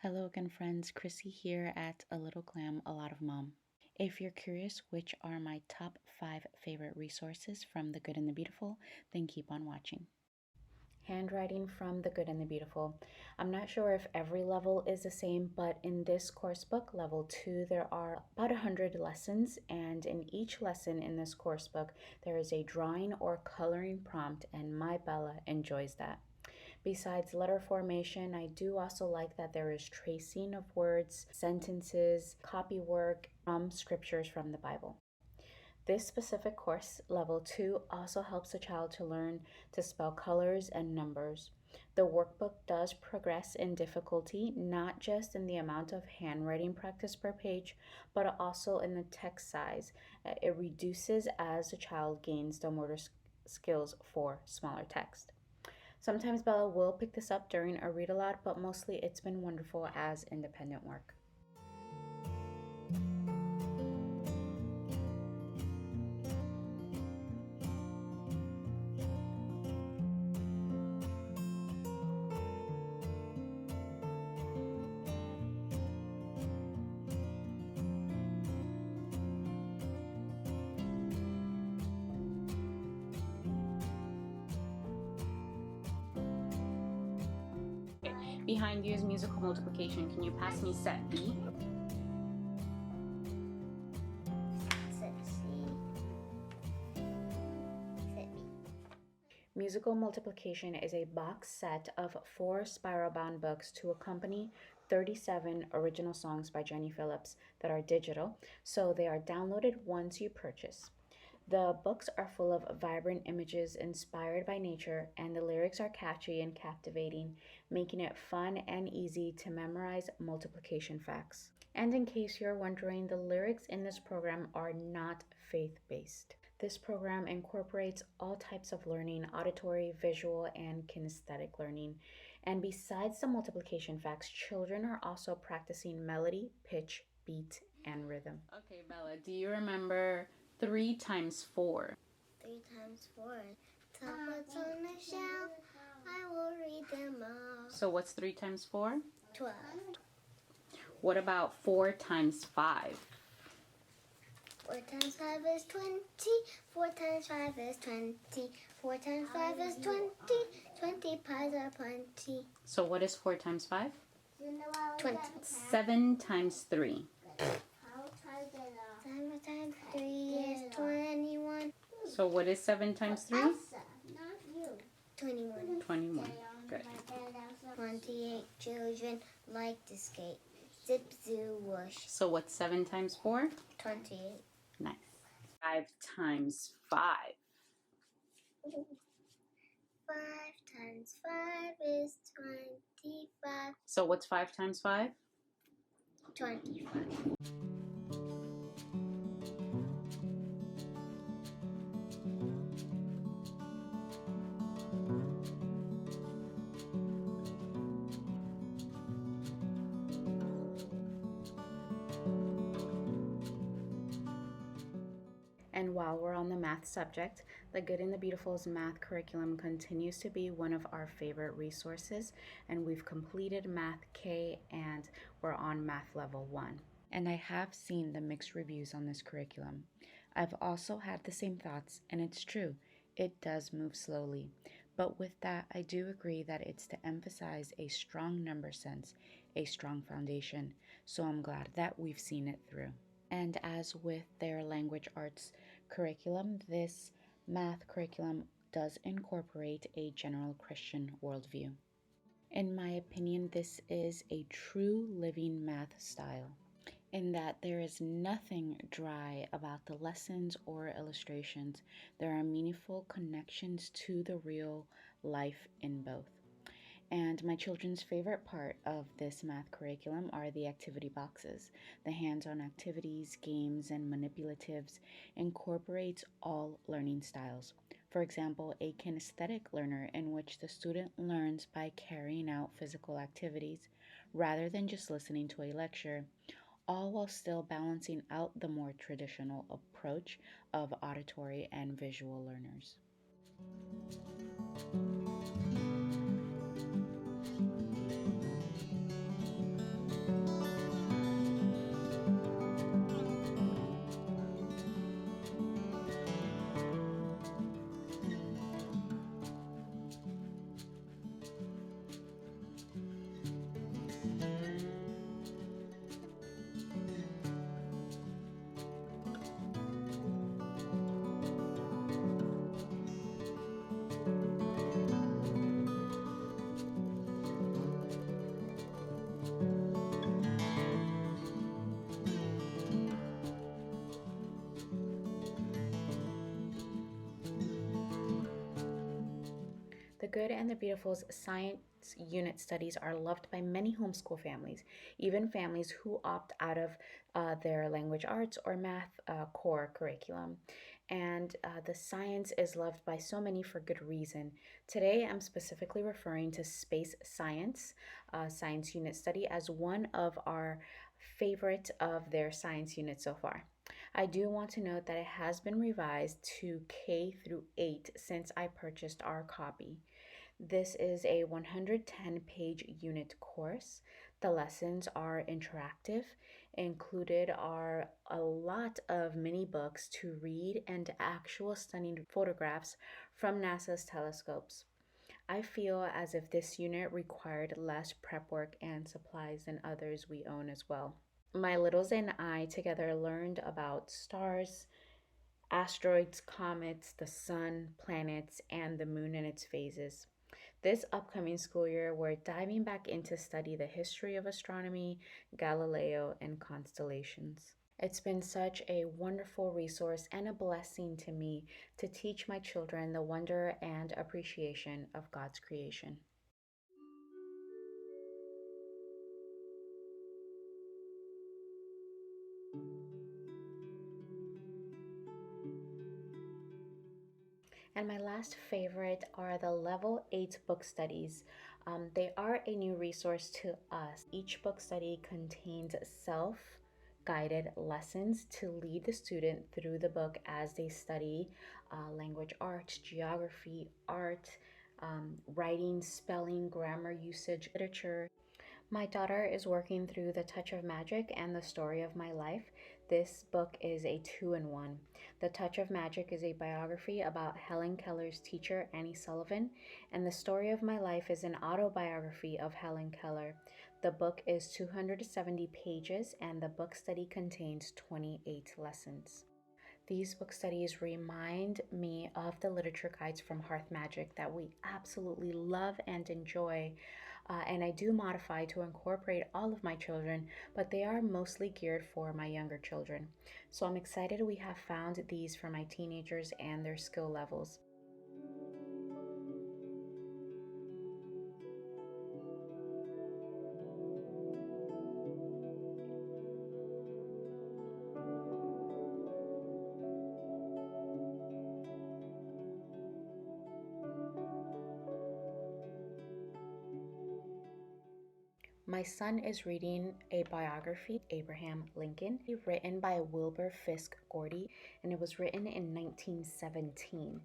Hello again, friends. Chrissy here at A Little Glam, A Lot of Mom. If you're curious which are my top 5 favorite resources from The Good and the Beautiful, then keep on watching. Handwriting from The Good and the Beautiful. I'm not sure if every level is the same, but in this course book, level 2, there are about 100 lessons, and in each lesson in this course book, there is a drawing or coloring prompt, and my Bella enjoys that. Besides letter formation, I do also like that there is tracing of words, sentences, copywork from scriptures from the Bible. This specific course, level 2, also helps the child to learn to spell colors and numbers. The workbook does progress in difficulty, not just in the amount of handwriting practice per page, but also in the text size. It reduces as the child gains the motor skills for smaller text. Sometimes Bella will pick this up during a read aloud, but mostly it's been wonderful as independent work. Behind you is musical multiplication. Can you pass me set B? Set C. Set B. Musical multiplication is a box set of 4 spiral-bound books to accompany 37 original songs by Jenny Phillips that are digital, so they are downloaded once you purchase. The books are full of vibrant images inspired by nature, and the lyrics are catchy and captivating, making it fun and easy to memorize multiplication facts. And in case you're wondering, the lyrics in this program are not faith-based. This program incorporates all types of learning, auditory, visual, and kinesthetic learning. And besides the multiplication facts, children are also practicing melody, pitch, beat, and rhythm. Okay, Bella, do you remember 3 times 4? 3 times 4. Top what's on the shelf, I will read them all. So what's 3 times 4? 12. What about 4 times 5? 4 times 5 is 20. 4 times 5 is 20. 4 times 5 is 20. 20 pies are plenty. So what is 4 times 5? 20. 7 times 3. 7 times 3 is 21. So what is 7 times 3? 21. 21. Good. 28 children like to skate. Zip, zoo, whoosh. So what's 7 times 4? 28. Nice. 5 times 5. 5 times 5 is 25. So what's 5 times 5? 25. And while we're on the math subject, The Good and the Beautiful's math curriculum continues to be one of our favorite resources, and we've completed Math K and we're on Math Level 1. And I have seen the mixed reviews on this curriculum. I've also had the same thoughts, and it's true, it does move slowly. But with that, I do agree that it's to emphasize a strong number sense, a strong foundation, so I'm glad that we've seen it through. And as with their language arts curriculum, this math curriculum does incorporate a general Christian worldview. In my opinion, this is a true living math style, in that there is nothing dry about the lessons or illustrations. There are meaningful connections to the real life in both. And my children's favorite part of this math curriculum are the activity boxes. The hands-on activities, games, and manipulatives incorporates all learning styles. For example, a kinesthetic learner in which the student learns by carrying out physical activities rather than just listening to a lecture, all while still balancing out the more traditional approach of auditory and visual learners. Good and the Beautiful's science unit studies are loved by many homeschool families, even families who opt out of their language arts or math core curriculum. And the science is loved by so many for good reason. Today, I'm specifically referring to space science, science unit study, as one of our favorite of their science units so far. I do want to note that it has been revised to K through 8 since I purchased our copy. This is a 110-page unit course. The lessons are interactive. Included are a lot of mini books to read and actual stunning photographs from NASA's telescopes. I feel as if this unit required less prep work and supplies than others we own as well. My littles and I together learned about stars, asteroids, comets, the sun, planets, and the moon and its phases. This upcoming school year, we're diving back in to study the history of astronomy, Galileo, and constellations. It's been such a wonderful resource and a blessing to me to teach my children the wonder and appreciation of God's creation. And my last favorite are the Level 8 book studies. They are a new resource to us. Each book study contains self guided lessons to lead the student through the book as they study language arts, geography, art, writing, spelling, grammar usage, literature. My daughter is working through The Touch of Magic and The Story of My Life. This book is a two-in-one. The Touch of Magic is a biography about Helen Keller's teacher, Annie Sullivan, and The Story of My Life is an autobiography of Helen Keller. The book is 270 pages and the book study contains 28 lessons. These book studies remind me of the literature guides from HearthMagic that we absolutely love and enjoy. And I do modify to incorporate all of my children, but they are mostly geared for my younger children. So I'm excited we have found these for my teenagers and their skill levels. My son is reading a biography, Abraham Lincoln, written by Wilbur Fisk Gordy, and it was written in 1917.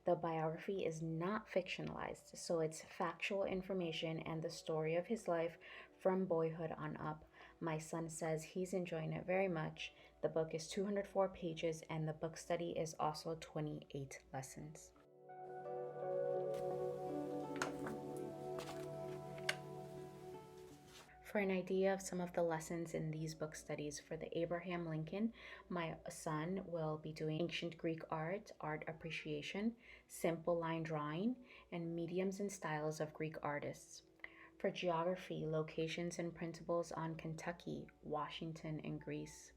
The biography is not fictionalized, so it's factual information and the story of his life from boyhood on up. My son says he's enjoying it very much. The book is 204 pages, and the book study is also 28 lessons. For an idea of some of the lessons in these book studies for the Abraham Lincoln, my son will be doing ancient Greek art, art appreciation, simple line drawing, and mediums and styles of Greek artists. For geography, locations and principles on Kentucky, Washington, and Greece.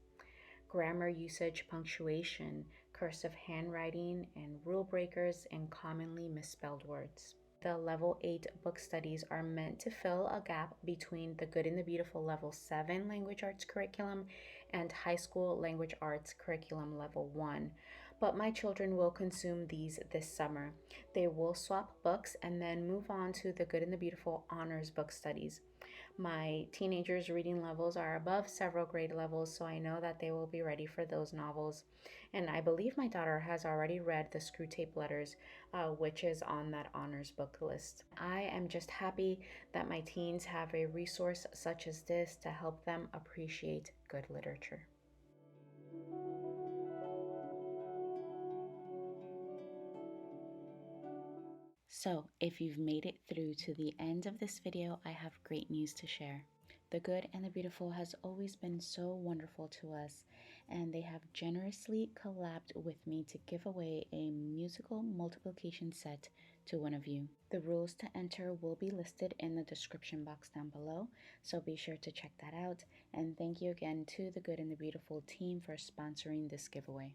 Grammar usage, punctuation, cursive handwriting, and rule breakers and commonly misspelled words. The Level 8 book studies are meant to fill a gap between the Good and the Beautiful Level 7 language arts curriculum and high school language arts curriculum Level 1. But my children will consume these this summer. They will swap books and then move on to the Good and the Beautiful honors book studies. My teenagers' reading levels are above several grade levels, so I know that they will be ready for those novels. And I believe my daughter has already read the Screw Tape Letters, which is on that honors book list. I am just happy that my teens have a resource such as this to help them appreciate good literature. So, if you've made it through to the end of this video, I have great news to share. The Good and the Beautiful has always been so wonderful to us, and they have generously collabed with me to give away a musical multiplication set to one of you. The rules to enter will be listed in the description box down below, so be sure to check that out. And thank you again to the Good and the Beautiful team for sponsoring this giveaway.